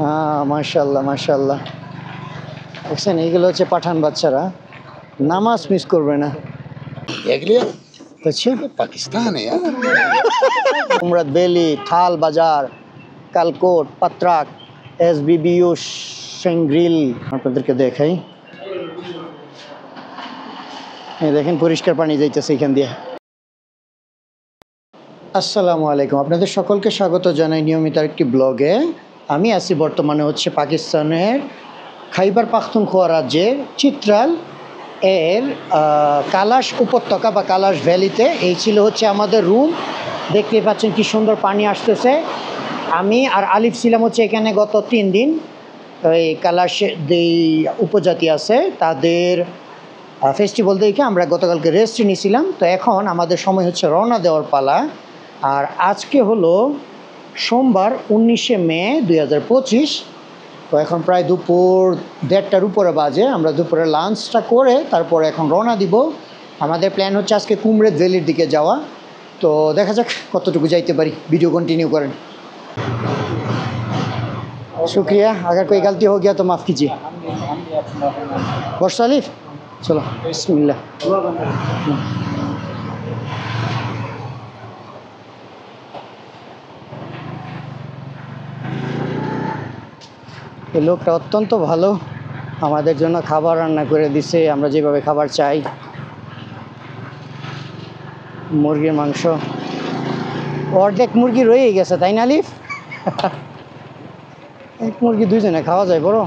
হ্যাঁ, মাশাআল্লাহ মাশাআল্লাহ। দেখছেন, এইগুলো হচ্ছে পাঠান বাচ্চারা, নামাজ মিস করবে না। अच्छा पाकिस्तान है यार। उमरत बेली, थाल बाजार, কালকোট, পাত্রাক, এসবিবিউ, সেঙ্গ্রিল। আপনাদেরকে দেখাই, এই দেখেন পরিষ্কার পানি যাইতেছে এখান দিয়ে। আসসালামু আলাইকুম, আপনাদের সকলকে স্বাগত জানাই নিয়মিত একটি ব্লগে। আমি আছি বর্তমানে হচ্ছে পাকিস্তানের খাইবার পাখতুনখোয়া রাজ্যের চিত্রাল এর কালাশ উপত্যকা বা কালাশ ভ্যালিতে। এই ছিল হচ্ছে আমাদের রুম। দেখতেই পাচ্ছেন কি সুন্দর পানি আসতেছে। আমি আর আলিফ ছিলাম হচ্ছে এখানে গত 3 দিন। এই কালাশ যেই উপজাতি আছে তাদের ফেস্টিভ্যাল দেখে আমরা গতকালকে রেস্ট নিয়েছিলাম। তো এখন আমাদের সময় হচ্ছে রওনা দেওয়ার পালা। আর আজকে হলো সোমবার 19শে মে 2025। তো এখন প্রায় দুপুর 1:30টার উপরে বাজে। আমরা দুপুরে লাঞ্চটা করে তারপরে এখন রওনা দিব। আমাদের প্ল্যান হচ্ছে আজকে কুমরেদ ভ্যালির দিকে যাওয়া। তো দেখা যাক কতটুকু যাইতে পারি। ভিডিও কন্টিনিউ করেন। शुक्रिया, अगर कोई गलती हो गया तो माफ़ कीजिए। वर्ष अलीफ, चलो बिस्मिल्लाह। এই লোকটা অত্যন্ত ভালো, আমাদের জন্য খাবার রান্না করে দিছে, আমরা যেভাবে খাবার চাই। মুরগির মাংস, অর্ধেক মুরগি রয়েই গেছে, তাই না আলিফ? এক মুরগি দুইজনে খাওয়া যায় বড়।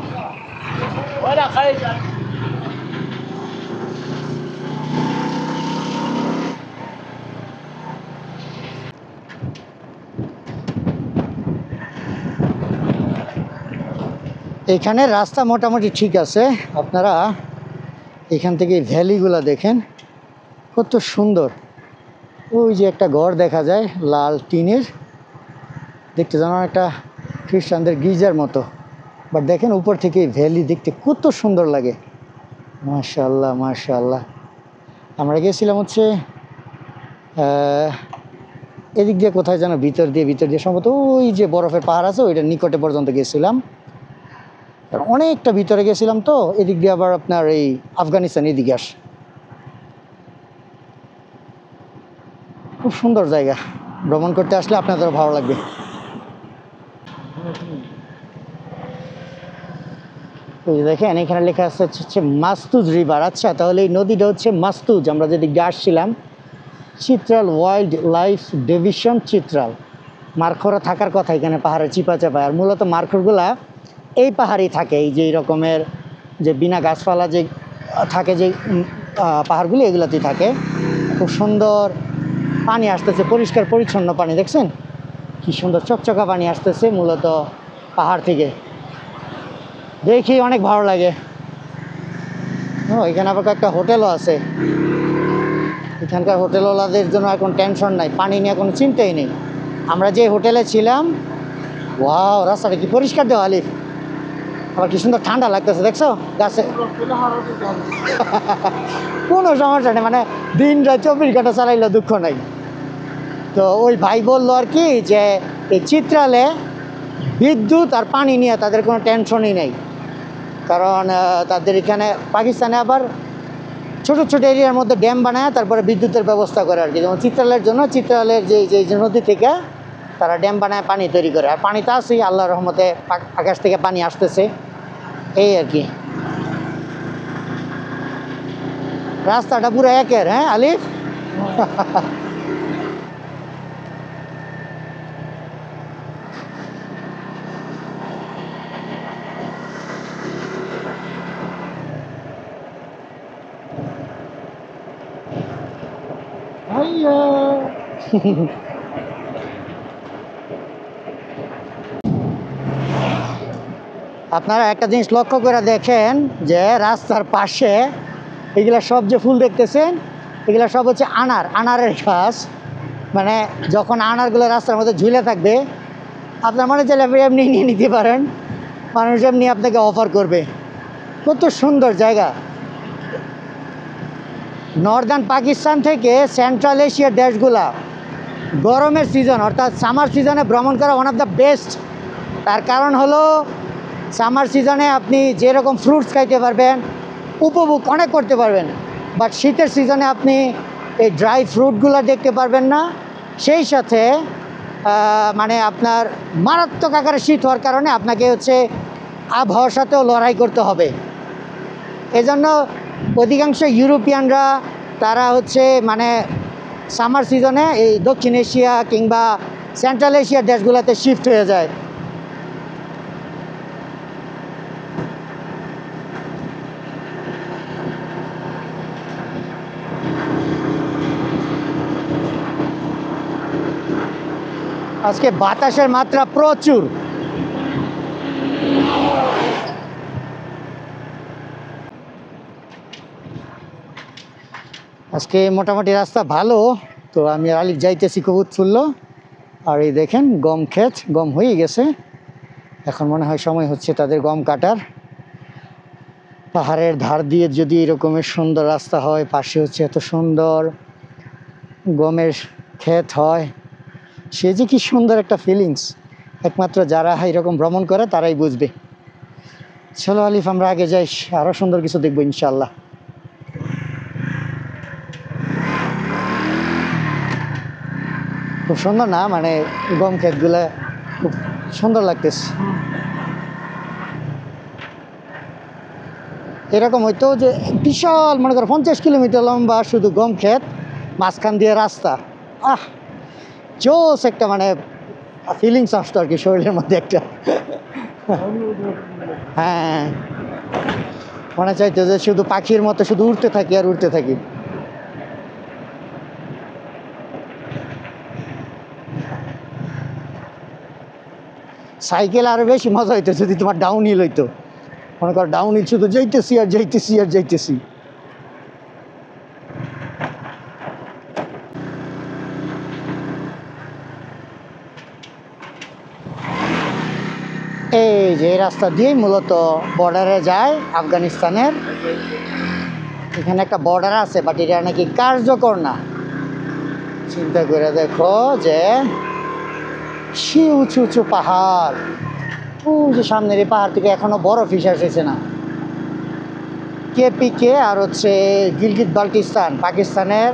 এখানে রাস্তা মোটামুটি ঠিক আছে। আপনারা এখান থেকে ভ্যালিগুলো দেখেন কত সুন্দর। ওই যে একটা ঘর দেখা যায় লাল টিনের, দেখতে যেন একটা খ্রিস্টানদের গির্জার মতো। বাট দেখেন উপর থেকে ভ্যালি দেখতে কত সুন্দর লাগে। মাশাআল্লাহ মাশাআল্লাহ। আমরা গেছিলাম হচ্ছে এদিক দিয়ে কোথায় যেন ভিতর দিয়ে সম্ভবত ওই যে বরফের পাহাড় আছে ওইটার নিকটে পর্যন্ত গেছিলাম। অনেকটা ভিতরে গেছিলাম, তো এদিক দিয়ে আবার আপনার এই আফগানিস্তান এদিকে আস। খুব সুন্দর জায়গা, ভ্রমণ করতে আসলে আপনাদেরও ভালো লাগবে। ওই দেখেন এখানে লেখা আছে হচ্ছে মাস্তুজ রিভার। আচ্ছা, তাহলে এই নদীটা হচ্ছে মাস্তুজ। আমরা যেদিক দিয়ে আসছিলাম Chitral wildlife division Chitral. মার্খরা থাকার কথা এখানে পাহাড়ে চিপা চাপায়। আর মূলত মার্খরগুলা এই পাহাড়েই থাকে, এই যে এই রকমের যে বিনা গাছপালা যে থাকে যে পাহাড়গুলি এগুলোতেই থাকে। খুব সুন্দর পানি আসতেছে, পরিষ্কার পরিচ্ছন্ন পানি। দেখছেন কি সুন্দর চকচকা পানি আসতেছে মূলত পাহাড় থেকে। দেখি অনেক ভালো লাগে। ও, এখানে আবার কয়েকটা হোটেলও আছে। এখানকার হোটেলওয়ালাদের জন্য এখন টেনশন নাই, পানি নিয়ে কোনো চিন্তাই নেই। আমরা যে হোটেলে ছিলাম, ওয়াও, রাস্তাটা কি পরিষ্কার দেওয়া আলিফ। আবার কি সুন্দর ঠান্ডা লাগতেছে, দেখছো গাছে। কোনো সমস্যা নেই, মানে দিন রাত 24 ঘন্টা চালাইলে দুঃখ নাই। তো ওই ভাই বললো আর কি যে এই চিত্রালে বিদ্যুৎ আর পানি নিয়ে তাদের কোনো টেনশনই নেই। কারণ তাদের এখানে পাকিস্তানে আবার ছোট ছোট এরিয়ার মধ্যে ড্যাম বানায় তারপরে বিদ্যুতের ব্যবস্থা করে আর কি। যেমন চিত্রালের জন্য চিত্রালের যে নদী থেকে তারা ড্যাম বানায় পানি তৈরি করে। আর পানি তো আছেই, আল্লাহর রহমতে আকাশ থেকে পানি আসতেছে, এই আর কি। রাস্তাটা পুরো একের। হ্যাঁ আলিফ, আপনারা একটা জিনিস লক্ষ্য করে দেখেন যে রাস্তার পাশে এগুলা সব যে ফুল দেখতেছেন এগুলা সব হচ্ছে আনারের গাছ। মানে যখন আনারগুলো রাস্তার মধ্যে ঝুলে থাকবে আপনার মনে চাইলে আপনি এমনি নিয়ে নিতে পারেন, মানুষ এমনি আপনাকে অফার করবে। কত সুন্দর জায়গা। নর্দার্ন পাকিস্তান থেকে সেন্ট্রাল এশিয়ার দেশগুলা গরমের সিজন অর্থাৎ সামার সিজনে ভ্রমণ করা ওয়ান অফ দ্য বেস্ট তার কারণ হলো সামার সিজনে আপনি যেরকম ফ্রুটস খাইতে পারবেন, উপভোগ অনেক করতে পারবেন, বাট শীতের সিজনে আপনি এই ড্রাই ফ্রুটগুলো দেখতে পারবেন না। সেই সাথে মানে আপনার মারাত্মক আকারে শীত হওয়ার কারণে আপনাকে হচ্ছে আবহাওয়ার সাথেও লড়াই করতে হবে। এজন্য অধিকাংশ ইউরোপিয়ানরা তারা হচ্ছে মানে সামার সিজনে এই দক্ষিণ এশিয়া কিংবা সেন্ট্রাল এশিয়ার দেশগুলোতে শিফট হয়ে যায়। আজকে বাতাসের মাত্রা প্রচুর। আজকে মোটামুটি রাস্তা ভালো, তো আমি আলিক যাইতেছি খুব উৎফুল্ল। আর এই দেখেন গম ক্ষেত, গম হয়ে গেছে, এখন মনে হয় সময় হচ্ছে তাদের গম কাটার। পাহাড়ের ধার দিয়ে যদি এরকমের সুন্দর রাস্তা হয়, পাশে হচ্ছে এত সুন্দর গমের ক্ষেত হয়, সে যে কি সুন্দর একটা ফিলিংস, একমাত্র যারা এরকম ভ্রমণ করে তারাই বুঝবে। চলো আলিফ, আমরা আগে যাই, আরও সুন্দর কিছু দেখবো ইনশাল্লাহ। খুব সুন্দর না, মানে গম ক্ষেতগুলো খুব সুন্দর লাগতেছে। এরকম হইতো যে বিশাল মনে করো 50 কিলোমিটার লম্বা শুধু গম ক্ষেত, মাঝখান দিয়ে রাস্তা, জোস একটা মানে ফিলিংস আসতো আর কি শরীরের মধ্যে একটা। হ্যাঁ, মনে চাইতো যে শুধু পাখির মতো শুধু উড়তে থাকি আর উড়তে থাকি। সাইকেল আরো বেশি মজা হইতো যদি তোমার ডাউন হিল হইতো। মনে করো ডাউন হিল শুধু যাইতেছি আর যাইতেছি আর যাইতেছি। এই যে রাস্তা দিয়ে মূলত বর্ডারে যায় আফগানিস্তানের। এখানে একটা বর্ডার আছে, বাট এটা নাকি কার্যকর না। চিন্তা করে দেখো যে সে উঁচু উঁচু পাহাড়, যে সামনের এই পাহাড় থেকে এখনো বরফ হিসাব এসেছে না। কেপিকে আর হচ্ছে গিলগিত বাল্টিস্তান পাকিস্তানের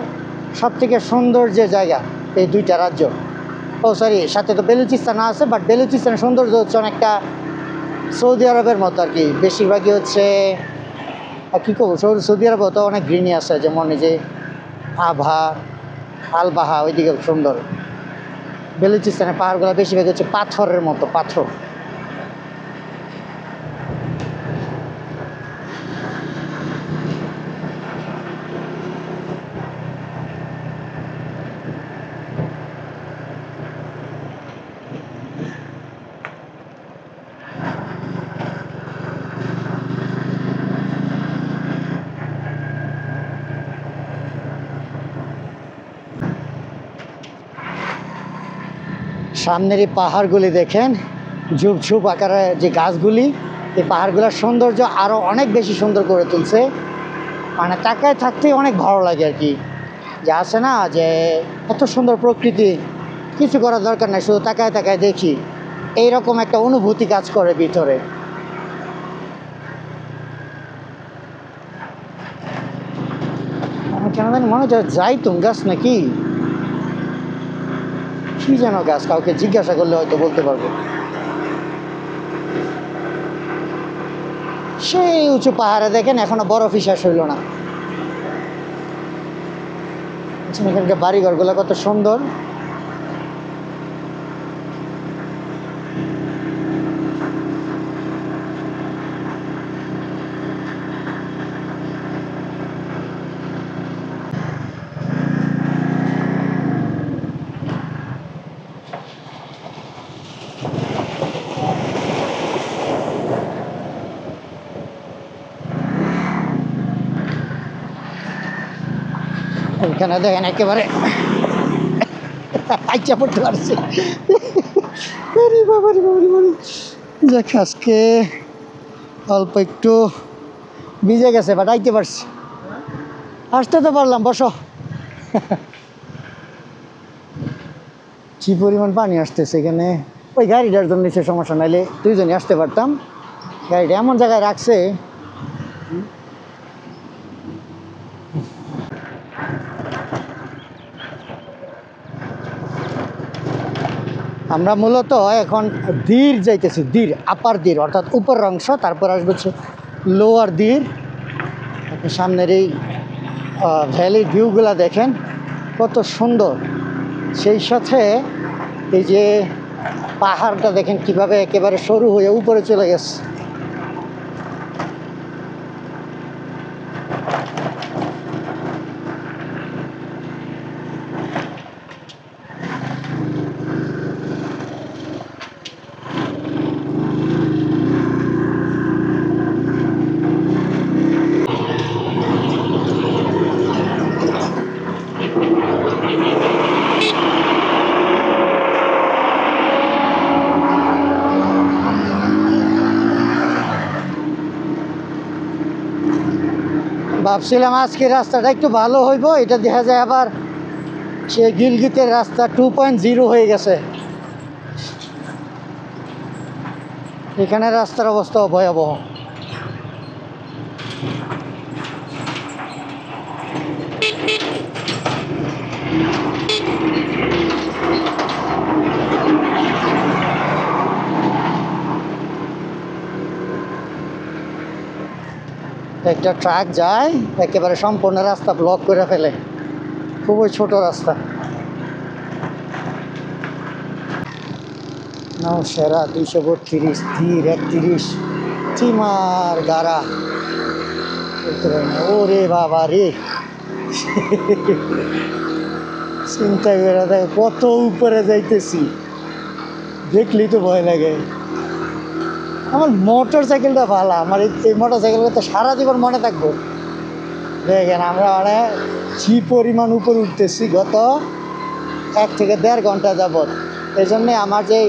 সব থেকে সুন্দর যে জায়গা এই দুইটা রাজ্য। ও সরি, সাথে তো বেলুচিস্তান আছে, বাট বেলুচিস্তানের সৌন্দর্য হচ্ছে অনেকটা সৌদি আরবের মতো আর কি। বেশিরভাগই হচ্ছে কী করবো, সৌদি আরবে তো অনেক গ্রিনি আছে, যেমন এই যে আভা আলবাহা ওইদিকে সুন্দর। বেলুচিস্তানের পাহাড়গুলো বেশিরভাগ হচ্ছে পাথরের মতো, পাথর। সামনের এই পাহাড়গুলি দেখেন, ঝুপঝুপ আকারে যে গাছগুলি, এই পাহাড়গুলোর সৌন্দর্য আরও অনেক বেশি সুন্দর করে তুলছে। মানে তাকায় থাকতেই অনেক ভালো লাগে আর কি। যে আছে না যে এত সুন্দর প্রকৃতি, কিছু করার দরকার নাই, শুধু তাকায় তাকায় দেখি, এইরকম একটা অনুভূতি কাজ করে ভিতরে। আমার কেন জানি মনে হচ্ছে জাইতুন গাছ নাকি কি যেন গাছ, কাউকে জিজ্ঞাসা করলে হয়তো বলতে পারবো। সেই উঁচু পাহাড়ে দেখেন এখনো বরফ শেষ হইল না। এখানকার বাড়িঘরগুলো কত সুন্দর। এখানে দেখেন একেবারে আইচা পড়তে পারছে। যাক, আজকে অল্প একটু ভিজে গেছে, বাট আইতে পারছি, আসতে তো পারলাম। বসো। কি পরিমাণ পানি আসতেছে এখানে। ওই গাড়িটার জন্য নিচে সমস্যা, নাইলে দুইজনই আসতে পারতাম। গাড়িটা এমন জায়গায় রাখছে। আমরা মূলত এখন দীর যাইতেছি, দীর আপার দীর অর্থাৎ উপরের অংশ, তারপর আসবে হচ্ছে লোয়ার দীর। আপনি সামনের এই ভ্যালির ভিউগুলা দেখেন কত সুন্দর, সেই সাথে এই যে পাহাড়টা দেখেন কিভাবে একেবারে সরু হয়ে উপরে চলে গেছে। ভাবছিলাম আজকে রাস্তাটা একটু ভালো হইব, এটা দেখা যায় আবার সে গিলগিতের রাস্তা 2.0 হয়ে গেছে। এখানে রাস্তার অবস্থাও ভয়াবহ। একটা ট্রাক যায় একেবারে সম্পূর্ণ রাস্তা ব্লক করে ফেলে, খুবই ছোট রাস্তা। সেরা 232, ধীর 31, চিমার গাড়া। ওরে বাবা রে, চিন্তা করে দেখ কত উপরে যাইতেছি, দেখলেই তো ভয় লাগে। আমার মোটর সাইকেলটা ভালো, আমার এই মোটর সাইকেলটা তো সারা জীবন মনে থাকবো। দেখেন আমরা মানে কি পরিমাণ উপরে উঠতেছি গত 1 থেকে 1.5 ঘন্টা যাবৎ। এই জন্যে আমার যে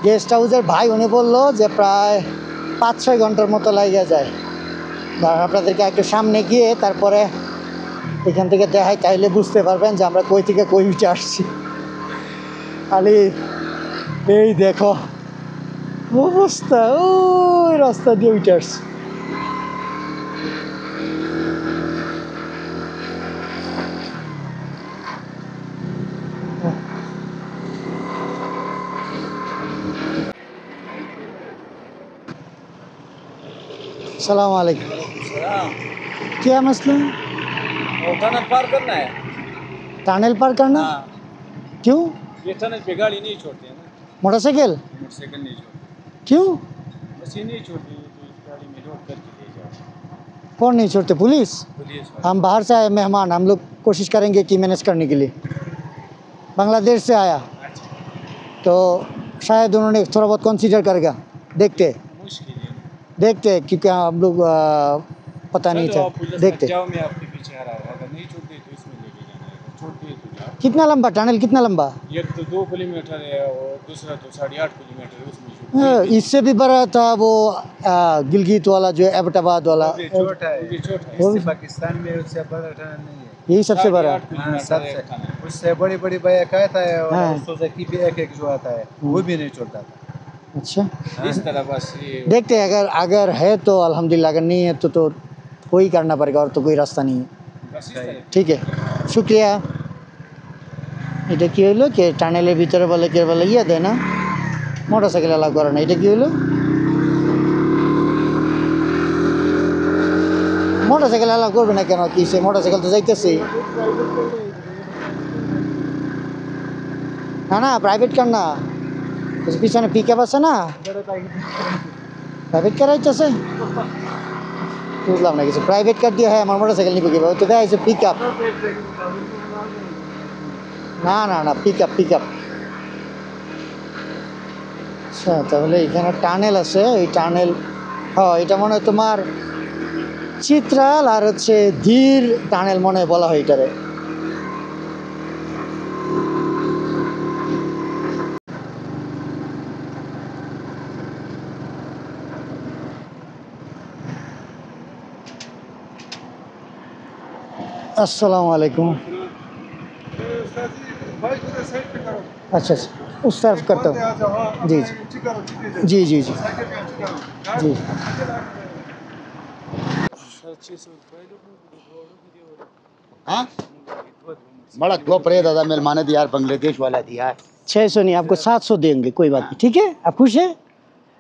গেস্ট হাউসের ভাই উনি বললো যে প্রায় 5-6 ঘন্টার মতো লাগিয়ে যায়। ধরেন আপনাদেরকে একটু সামনে গিয়ে তারপরে এখান থেকে দেখাই, তাইলে বুঝতে পারবেন যে আমরা কই থেকে কই উঠে আসছি। খালি এই দেখো অবস্থা, ওই রাস্তা দিয়ে উঠে আসছি। अस्सलाम वालेकुम। क्या मसला है? टनल पार करना है। टनल पार करना? हाँ, क्यों? ये टनल पे गाड़ी नहीं छोड़ते हैं ना, मोटरसाइकिल? मोटरसाइकिल नहीं छोड़ते, क्यों? बस ये नहीं छोड़ते, तो इस गाड़ी में लोड करके ले जाओ। कौन नहीं छोड़ते? पुलिस? पुलिस हम बाहर से आए मेहमान, हम लोग कोशिश करेंगे कि मैनेज करने के लिए। बांग्लादेश से आया अच्छा, तो शायद उन्होंने थोड़ा बहुत कंसीडर करेगा। देखते मुश्किल है। देखते क्योंकि हम लोग पता नहीं चलो था। आप पुलिस देखते जाओ, मैं आपके पीछे आ रहा हूँ, अगर नहीं छोड़ते तो इसमें लेके जाना है, अगर छोड़ते तो जाओ। कितना लंबा टनल, कितना लंबा? एक तो 2 किलोमीटर है और दूसरा तो 8.5 किलोमीटर है, उसमें छोड़ते इससे भी बड़ा था वो गिलगित वाला जो एबटाबाद वाला, वो भी छोटा है, वो भी इससे पाकिस्तान में उससे बड़ा टनल नहीं है। यही सबसे बड़ा। 8.5 हाँ, किलोमीटर सबसे है टनल। उससे बड़ी बड़ी बाइक आता है और हाँ। सुजुकी भी एक जो आता है वो भी नहीं छोड़ता था। अच्छा इस तरह बस ये देखते हैं, अगर अगर है तो अल्हम्दुलिल्लाह, अगर नहीं है तो वही करना पड़ेगा, और तो कोई रास्ता नहीं है। बस इस तरह। ঠিক আছে, শুক্রিয়া। এটা কি হইলো কে টানেলের ভিতরে বলে কে বলে ইয়ে দেয় না, মোটর সাইকেল অ্যালাউ করে না, এটা কি হইলো? মোটর সাইকেল অ্যালাউ করবে না কেন? কি সে মোটর সাইকেল তো যাইতেছে। না না, প্রাইভেট কার না, ওই যে পিছনে পিক আপ আছে না, প্রাইভেট কার আইতেছে। বুঝলাম না কিছু, প্রাইভেট কার দিয়ে হয় আমার মোটর সাইকেল নিবে কীভাবে? তো দেখা যাচ্ছে পিক আপ। না না না, পিক আপ পিক আপ। আচ্ছা, তাহলে এখানে টানেল আছে, এই টানেল, হ্যাঁ এটা মনে হয় তোমার চিত্রাল আর হচ্ছে ধীর টানেল মনে হয় বলা হয় এটারে। আসসালামু আলাইকুম। আচ্ছা আচ্ছা। उस तरफ करता हूँ जी जी जी जी जी हाँ बड़ा क्लोप रहे दादा मेरे माने दिया यार बांग्लादेश वाला दिया है 600 नहीं, आपको 700 देंगे, कोई बात नहीं, ठीक है? आप खुश हैं?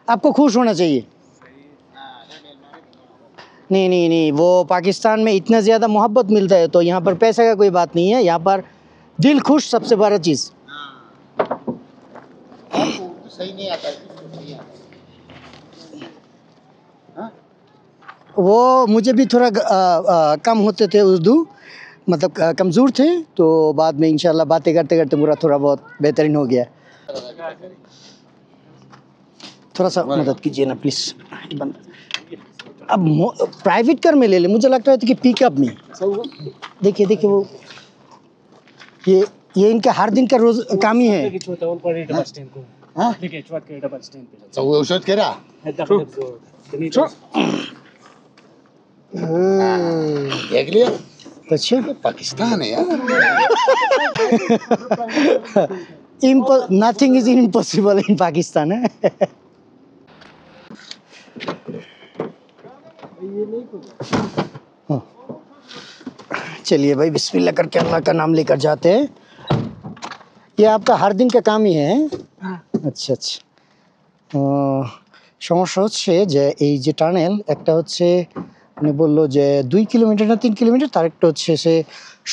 आपको खुश होना चाहिए। नहीं नहीं नहीं, वो पाकिस्तान में इतना ज़्यादा मोहब्बत मिलता है, तो यहाँ पर पैसे का कोई बात नहीं है, यहाँ पर दिल खुश सबसे बड़ा चीज़। आपको उर्दू सही नहीं आता इसको सही आता हाँ वो मुझे भी थोड़ा कम होते थे उर्दू, मतलब कमज़ोर थे, तो बाद में इंशाल्लाह बातें करते करते पूरा थोड़ा बहुत बेहतरीन हो गया। थोड़ा सा मदद कीजिए ना प्लीज़। अब प्राइवेट कार में ले ले, मुझे लगता है कि पिकअप में। देखिए देखिए वो ये इनका हर दिन का रोज काम ही है। हाँ तो वो औषध करा देख लिया अच्छा पाकिस्तान है यार नथिंग इज इम्पॉसिबल इन पाकिस्तान है। हाँ। चलिए भाई बिस्मिल्लाह करके अल्लाह का नाम लेकर जाते हैं। ये आपका हर दिन का काम ही है? আচ্ছা আচ্ছা। সমস্যা হচ্ছে যে এই যে টানেল একটা হচ্ছে উনি বললো যে 2 কিলোমিটার না 3 কিলোমিটার, তার একটা হচ্ছে সে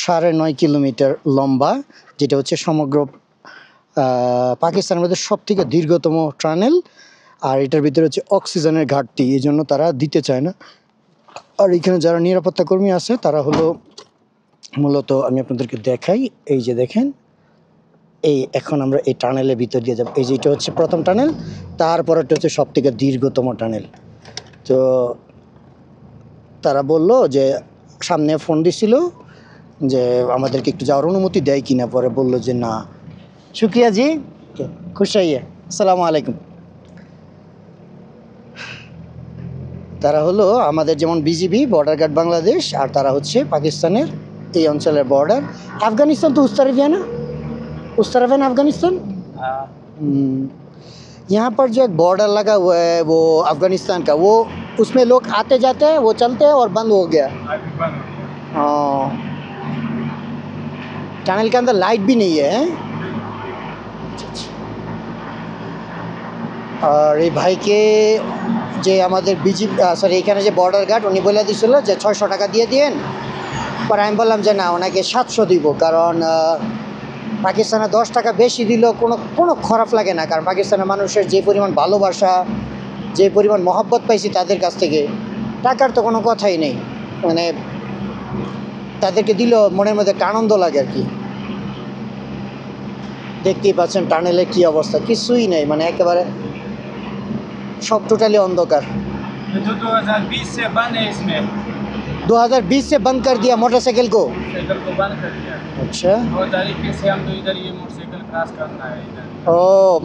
9.5 কিলোমিটার লম্বা, যেটা হচ্ছে সমগ্র পাকিস্তানের মধ্যে সবথেকে দীর্ঘতম টানেল। আর এটার ভিতরে হচ্ছে অক্সিজেনের ঘাটতি, এই জন্য তারা দিতে চায় না। আর এখানে যারা নিরাপত্তা কর্মী আছে তারা হলো মূলত, আমি আপনাদেরকে দেখাই, এই যে দেখেন, এই এখন আমরা এই টানেলের ভিতর দিয়ে যাব। এই যে এটা হচ্ছে প্রথম টানেল, তারপরটা হচ্ছে সবথেকে দীর্ঘতম টানেল। তো তারা বলল যে সামনে ফোন দিছিল যে আমাদেরকে একটু যাওয়ার অনুমতি দেয় কিনা, পরে বলল যে না। শুক্রিয়া জি, খুশ হইয়ে, আসসালামু আলাইকুম। তারা হলো আমাদের যেমন বিজিবি বর্ডার গার্ড বাংলাদেশ, আর তারা হচ্ছে পাকিস্তানের এই অঞ্চলের বর্ডার। আফগানিস্তান তো उस तरफ है ना, उस तरफ है ना अफगानिस्तान। यहाँ पर जो एक बॉर्डर लगा हुआ है वो अफगानिस्तान का, वो उसमें लोग आते जाते हैं, वो चलते हैं और बंद हो गया। हाँ, टनल के अंदर लाइट भी नहीं है। আর এই ভাইকে যে আমাদের বিজিবি সরি এখানে যে বর্ডার গার্ড, উনি বলে দিয়েছিল যে 600 টাকা দিয়ে দিন, পরে আমি বললাম যে না, ওনাকে 700 দিব, কারণ পাকিস্তানে 10 টাকা বেশি দিলেও কোনো খারাপ লাগে না, কারণ পাকিস্তানের মানুষের যে পরিমাণ ভালোবাসা, যে পরিমাণ মহব্বত পাইছি তাদের কাছ থেকে, টাকার তো কোনো কথাই নেই, মানে তাদেরকে দিলেও মনের মধ্যে একটা আনন্দ লাগে আর কি। দেখতেই পাচ্ছেন টানেলের কী অবস্থা, কিছুই নেই, মানে একেবারে सब टोटली अंधकार। 2020 से बंद है इसमें, 2020 से बंद कर दिया मोटरसाइकिल को। साइकिल को बंद कर दिया। अच्छा, 2 तारीख से हम तो इधर ये मोटरसाइकिल क्रॉस करना है इधर। ओ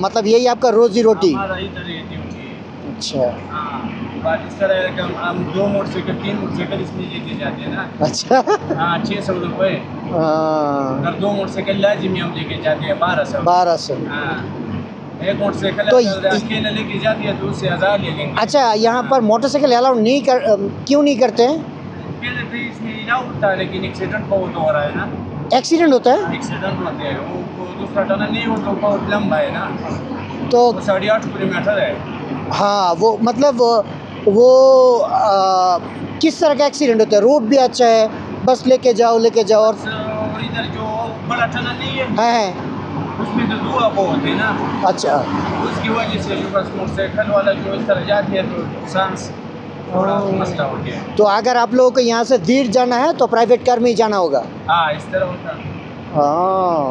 मतलब यही आपका रोजी रोटी। हमारा इधर ये ड्यूटी है। अच्छा हाँ, बात इस तरह है कि हम 2 मोटरसाइकिल 3 मोटरसाइकिल इसमें लेके जाते हैं ना। अच्छा हाँ, 600 रुपये। हाँ, अगर 2 मोटरसाइकिल लाजिमी हम लेके जाते हैं 1200। 1200। हाँ, एक मोटरसाइकिल तो अकेले लेके जाती है तो उससे 1000 ले लेंगे। अच्छा, यहाँ पर मोटरसाइकिल अलाउ नहीं कर, क्यों नहीं करते हैं? पहले तो इसमें इलाउ होता है, लेकिन एक्सीडेंट बहुत हो रहा है ना। एक्सीडेंट होता है एक्सीडेंट होते हैं, वो दूसरा टनल नहीं हो तो बहुत लंबा है ना, तो? 8.5 किलोमीटर है। हाँ, वो मतलब वो किस तरह का एक्सीडेंट होता है? रोड भी अच्छा है, बस लेके जाओ और और इधर जो बड़ा टनल नहीं है है उसमें तो धुआं बहुत है ना, अच्छा। उसकी वजह से जो बस मोटरसाइकिल वाला जो इस तरह जाती है तो सांस थोड़ा मसला हो गया। तो अगर आप लोगों को यहाँ से दीर जाना है तो प्राइवेट कार में ही जाना होगा। हाँ, इस तरह होता है। हाँ,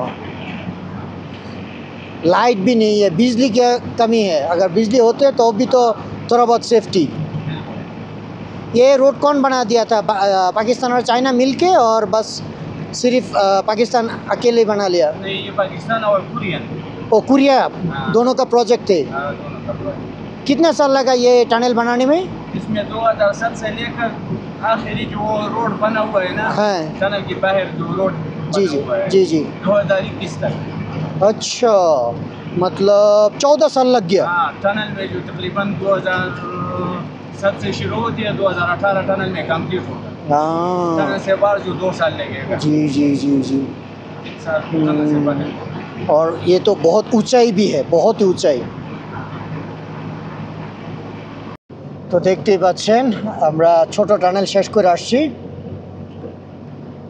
लाइट भी नहीं है, बिजली की कमी है, अगर बिजली होते तो भी तो थोड़ा बहुत सेफ्टी। ये रोड कौन बना दिया था? पाकिस्तान और चाइना मिलके, और बस सिर्फ पाकिस्तान अकेले बना लिया? नहीं, ये पाकिस्तान और कुरियन, ओ कुरिया, हाँ। दोनों का प्रोजेक्ट थे। दोनों का प्रोजेक्ट। कितना साल लगा ये टनल बनाने में? इसमें 2007 से लेकर आखिरी जो रोड बना हुआ है ना, हाँ। टनल के बाहर जो रोड जी बना जी हुआ है, जी जी। 2021 तक। अच्छा, मतलब 14 साल लग गया। हाँ, टनल में जो तकरीबन 2007 से शुरू होती है, 2018 टनल में कंप्लीट होगा। हाँ टनल से बाहर जो 2 साल लगेगा, जी जी जी जी। 3 साल टनल से बाहर। और ये तो बहुत ऊंचाई भी है, बहुत ही ऊंचाई। তো দেখতেই পাচ্ছেন আমরা ছোট টানেল শেষ করে আসছি,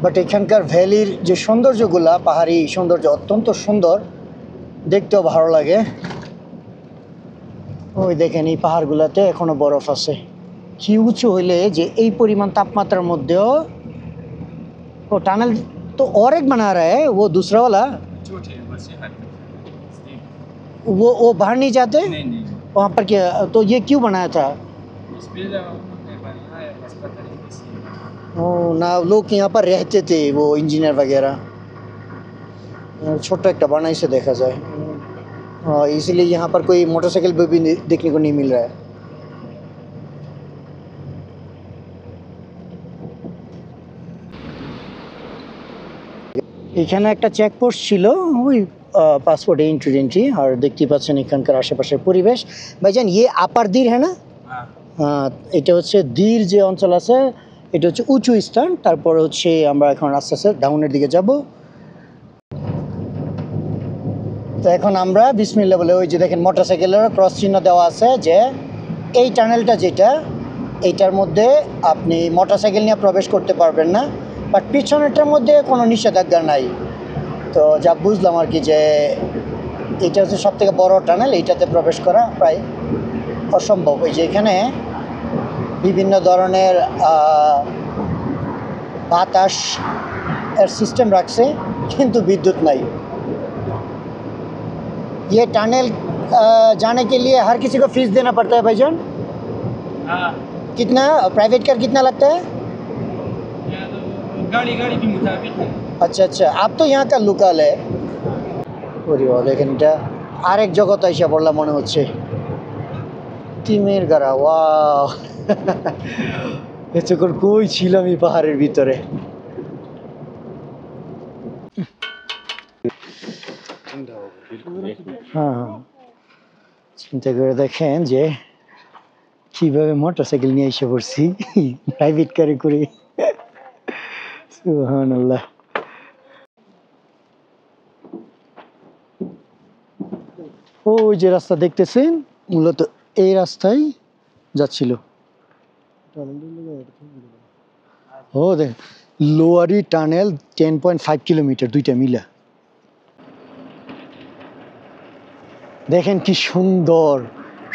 বাট এখানকার ভ্যালির যে সৌন্দর্যগুলা, পাহাড়ি সৌন্দর্য অত্যন্ত সুন্দর, দেখতেও ভালো লাগে। ওই দেখেন এই পাহাড়গুলোতে এখনো বরফ আছে। কি উঁচু হইলে যে এই পরিমাণ তাপমাত্রার মধ্যেও वो टनल तो और एक बना रहा है वो दूसरा वाला, छोटे बस ये हट वो बाहर नहीं जाते नहीं वहाँ पर क्या, तो ये क्यों बनाया था? इस पे बनाया बस पता नहीं किसी ओ ना, लोग यहाँ पर रहते थे वो इंजीनियर वगैरह, छोटा एक बनाई से देखा जाए, इसीलिए यहाँ पर कोई मोटरसाइकिल भी देखने को नहीं मिल रहा है। এখানে একটা চেকপোস্ট ছিল, ওই পাসপোর্ট এন্ট্রি আর দেখতে পাচ্ছেন এখানকার আশেপাশের পরিবেশ। ভাইজান ইয়ে আপার দীর হ্যাঁ না? हाँ এটা হচ্ছে দীর যে অঞ্চল আছে, এটা হচ্ছে উঁচু স্থান। তারপরে হচ্ছে আমরা এখন আস্তে আস্তে ডাউনের দিকে যাব। তো এখন আমরা বিসমিল্লাহ বলে, ওই যে দেখেন মোটরসাইকেলের ক্রস চিহ্ন দেওয়া আছে যে এই টানেলটা যেটা, এইটার মধ্যে আপনি মোটরসাইকেল নিয়ে প্রবেশ করতে পারবেন না, বাট পিছনেরটার মধ্যে কোনো নিষেধাজ্ঞা নাই। তো যা বুঝলাম আর কি, যে এটা হচ্ছে সব থেকে বড় টানেল, এইটাতে প্রবেশ করা প্রায় অসম্ভব। ওই যে এখানে বিভিন্ন ধরনের বাতাস এর সিস্টেম রাখছে, কিন্তু বিদ্যুৎ নাই। ये टनल जाने के लिए हर किसी को फीस देना पड़ता है भाईजान? हाँ कितना प्राइवेट कार कितना लगता है? गाड़ी के मुताबिक है। अच्छा अच्छा, आप तो यहाँ का लोकल है। ওরে বাবা, দেখেন এটা আরেক জগৎ আইসা পড়লাম মনে হচ্ছে। তিমের গাড়া, ওয়াও এতক্ষণ কই ছিলাম এই পাহাড়ের ভিতরে। হ্যাঁ হ্যাঁ, চিন্তা করে দেখেন যে কিভাবে মোটরসাইকেল নিয়ে এসে পড়ছি প্রাইভেট কারে করে। সুবহানাল্লাহ। ওই যে রাস্তা দেখতেছেন, মূলত এই রাস্তায় যাচ্ছিল। ও দেখ, লোয়ারি টানেল 10.5 কিলোমিটার, দুইটা মিলা। দেখেন কি সুন্দর,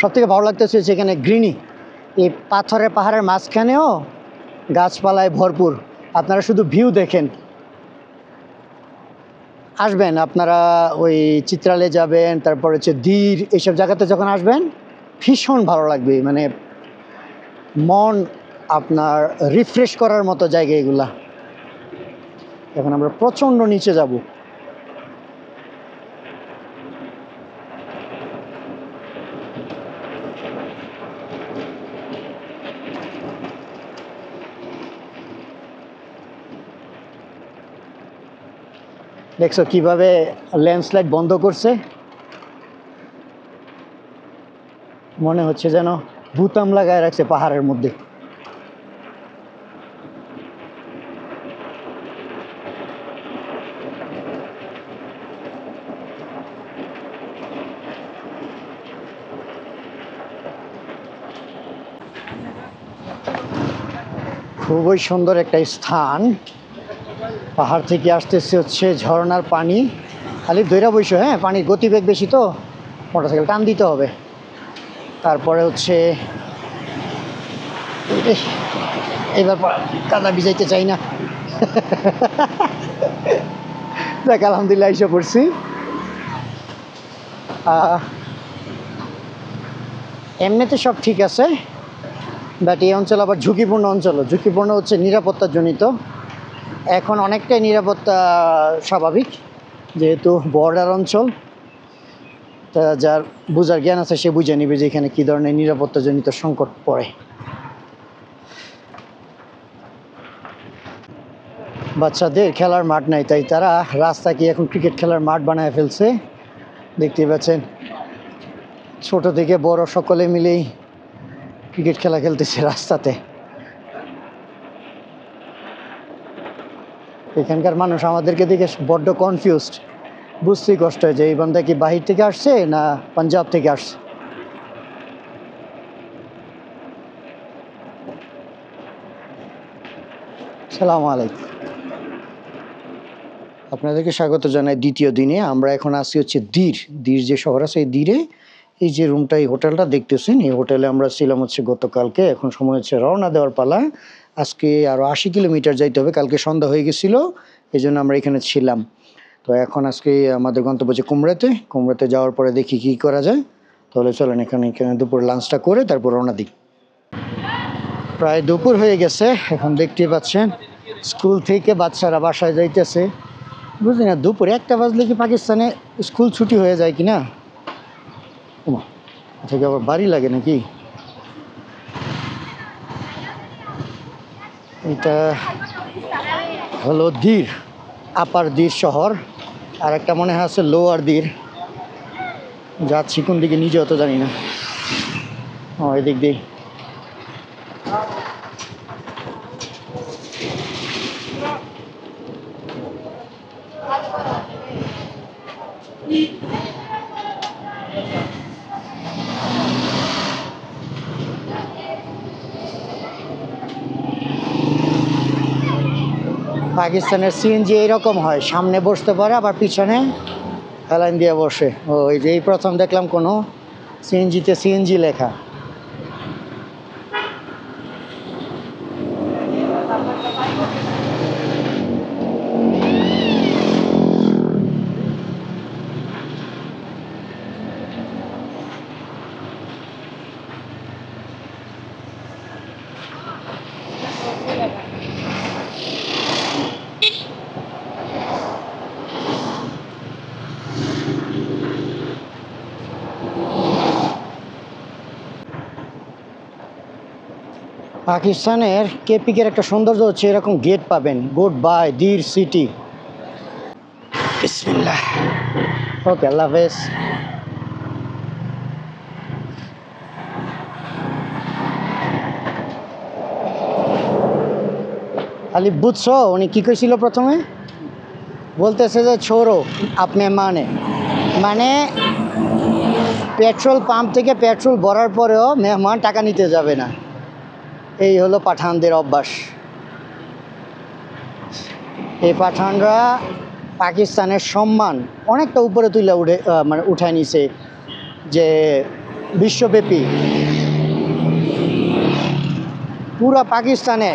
সব থেকে ভালো লাগতেছে যেখানে গ্রিনি, এই পাথরের পাহাড়ের মাঝখানেও গাছপালায় ভরপুর। আপনারা শুধু ভিউ দেখেন। আসবেন আপনারা, ওই চিত্রালে যাবেন, তারপর হচ্ছে দীর, এইসব জায়গাতে যখন আসবেন ভীষণ ভালো লাগবে, মানে মন আপনার রিফ্রেশ করার মতো জায়গা এগুলা। এখন আমরা প্রচণ্ড নিচে যাব। দেখছো কিভাবে ল্যান্ডস্লাইড বন্ধ করছে, মনে হচ্ছে যেন বুতাম লাগায় রাখছে পাহাড়ের মধ্যে। খুবই সুন্দর একটা স্থান। পাহাড় থেকে আসতেছে হচ্ছে ঝর্ণার পানি। খালি দৈরা বইসো, হ্যাঁ পানির গতিবেগ বেশি তো মোটরসাইকেল টান দিতে হবে। তারপরে হচ্ছে এবার কাদা ভিজাইতে চাই না। দেখ আলহামদুলিল্লাহ এসে পড়ছি। এমনিতে সব ঠিক আছে, বাট এই অঞ্চল আবার ঝুঁকিপূর্ণ অঞ্চল। ঝুঁকিপূর্ণ হচ্ছে নিরাপত্তাজনিত। এখন অনেকটাই নিরাপত্তা স্বাভাবিক, যেহেতু বর্ডার অঞ্চল। তা যার বোঝার জ্ঞান আছে সে বুঝে নিবে যে এখানে কী ধরনের নিরাপত্তাজনিত সংকট পড়ে। বাচ্চাদের খেলার মাঠ নাই, তাই তারা রাস্তাকে এখন ক্রিকেট খেলার মাঠ বানায় ফেলছে। দেখতেই পাচ্ছেন ছোট থেকে বড় সকলে মিলেই ক্রিকেট খেলা খেলতেছে রাস্তাতে। এখানকার মানুষ আমাদেরকে দেখে বড্ড কনফিউজড, বুঝতেই কষ্ট হয় যে এই বান্দা কি বাহির থেকে আসছে না পাঞ্জাব থেকে আসছে। সালামু আলাইকুম, আপনাদেরকে স্বাগত জানাই দ্বিতীয় দিনে। আমরা এখন আসি হচ্ছে দীর যে শহর আছে এই দীরে। এই যে রুমটা, এই হোটেলটা দেখতেছেন, এই হোটেলে আমরা ছিলাম হচ্ছে গতকালকে। এখন সময় হচ্ছে রওনা দেওয়ার পালা। আজকে আরও 80 কিলোমিটার যাইতে হবে, কালকে সন্ধ্যা হয়ে গেছিলো, এই জন্য আমরা এখানে ছিলাম। তো এখন আজকে আমাদের গন্তব্য হচ্ছে কুমড়াতে যাওয়ার পরে দেখি কী করা যায়। তাহলে চলেন এখানে দুপুর লাঞ্চটা করে তারপর রওনা দিই। প্রায় দুপুর হয়ে গেছে, এখন দেখতেই পাচ্ছেন স্কুল থেকে বাচ্চারা বাসায় যাইতেছে। বুঝলি না, দুপুর 1টা বাজলে কি পাকিস্তানে স্কুল ছুটি হয়ে যায় কি না? থেকে আবার বাড়ি লাগে নাকি? এটা হলো দীর, আপার দীর শহর, আর একটা মনে হয় আছে লোয়ার দীর। যাচ্ছি কোন দিকে নিজে অত জানি না। ও এদিক দিয়ে। পাকিস্তানের সিএনজি এইরকম হয়, সামনে বসতে পারে আবার পিছনে হেলাইন দিয়ে বসে। ও এই যে এই প্রথম দেখলাম কোনো সিএনজিতে সিএনজি লেখা। পাকিস্তানের কেপিকের একটা সৌন্দর্য হচ্ছে এরকম গেট পাবেন, গুড বাই দীর সিটি। বিসমিল্লাহ। ওকে, আল্লাহ হাফেজ। আলি বুঝছো উনি কী কইছিল প্রথমে? বলতেছে যে ছোড়ো আপ মেহমানে, মানে পেট্রোল পাম্প থেকে পেট্রোল ভরার পরেও মেহমান টাকা নিতে যাবে না। এই হলো পাঠানদের অভ্যাস। এই পাঠানরা পাকিস্তানের সম্মান অনেকটা উপরে তুলে উঠায় নিছে, যে বিশ্বব্যাপী পুরা পাকিস্তানে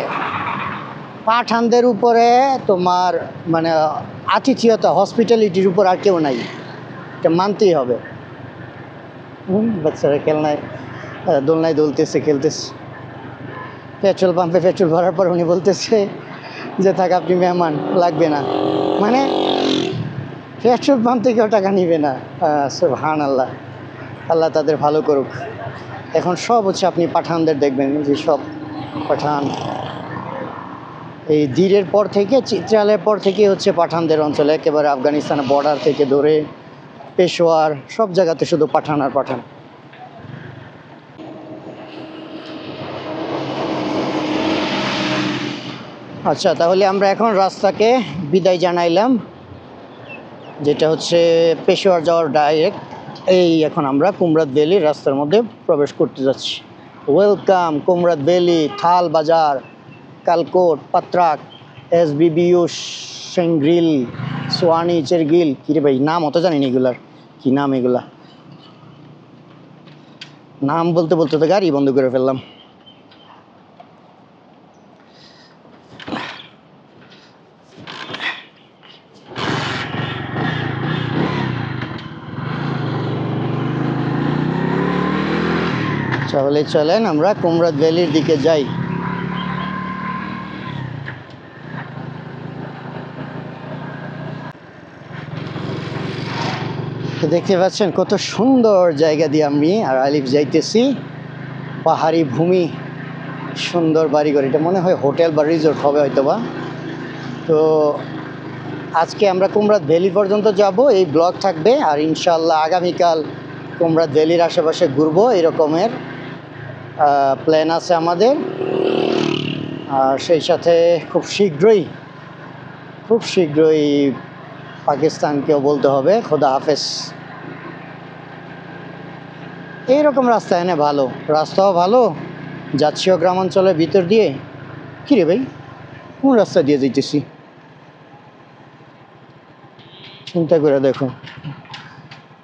পাঠানদের উপরে তোমার মানে আতিথেয়তা, হসপিটালিটির উপর আর কেউ নাই, এটা মানতেই হবে। বাচ্চারা খেলনায় দোলনায় দুলতেছে, খেলতেছে। পেট্রোল পাম্পে পেট্রোল ভরার পর উনি বলতেছে যে থাক আপনি মেহমান, লাগবে না, মানে পেট্রোল পাম্প থেকেও টাকা নিবে না। সুবহানাল্লাহ, আল্লাহ তাদের ভালো করুক। এখন সব হচ্ছে আপনি পাঠানদের দেখবেন, যে সব পাঠান। এই দীরের পর থেকে, চিত্রালের পর থেকে হচ্ছে পাঠানদের অঞ্চল, একেবারে আফগানিস্তানের বর্ডার থেকে ধরে পেশোয়ার সব জায়গাতে শুধু পাঠান আর পাঠান। আচ্ছা, তাহলে আমরা এখন রাস্তাকে বিদায় জানাইলাম, যেটা হচ্ছে পেশোয়ার যাওয়ার ডাইরেক্ট। এই এখন আমরা কুমরাত ভ্যালির রাস্তার মধ্যে প্রবেশ করতে যাচ্ছি। ওয়েলকাম কুমরাত ভ্যালি, থাল বাজার, কালকোট, পাত্রাক, SBBU, সেঙ্গ্রিল, সোয়ানি, চেরগিল। কিরে ভাই, নাম অত জানি না এগুলার, কী নাম এগুলা? নাম বলতে বলতে তো গাড়ি বন্ধ করে ফেললাম। তাহলে চলেন আমরা কুমরাত ভ্যালির দিকে যাই। দেখতে পাচ্ছেন কত সুন্দর জায়গা দিয়ে আমি আর আলিফ যাইতেছি। পাহাড়ি ভূমি, সুন্দর বাড়িঘর, এটা মনে হয় হোটেল বা রিসোর্ট হবে হয়তো বা। তো আজকে আমরা কুমড়াত ভ্যালি পর্যন্ত যাব, এই ব্লগ থাকবে। আর ইনশাল্লাহ আগামীকাল কুমড়াত ভ্যালির আশেপাশে ঘুরবো, এরকমের প্ল্যান আছে আমাদের। আর সেই সাথে খুব শীঘ্রই পাকিস্তানকেও বলতে হবে খোদা হাফেজ। এইরকম রাস্তা এনে ভালো, রাস্তাও ভালো, যাচ্ছিও গ্রামাঞ্চলের ভিতর দিয়ে। কী রে ভাই, কোন রাস্তা দিয়ে যাইতেছি চিন্তা করে দেখো।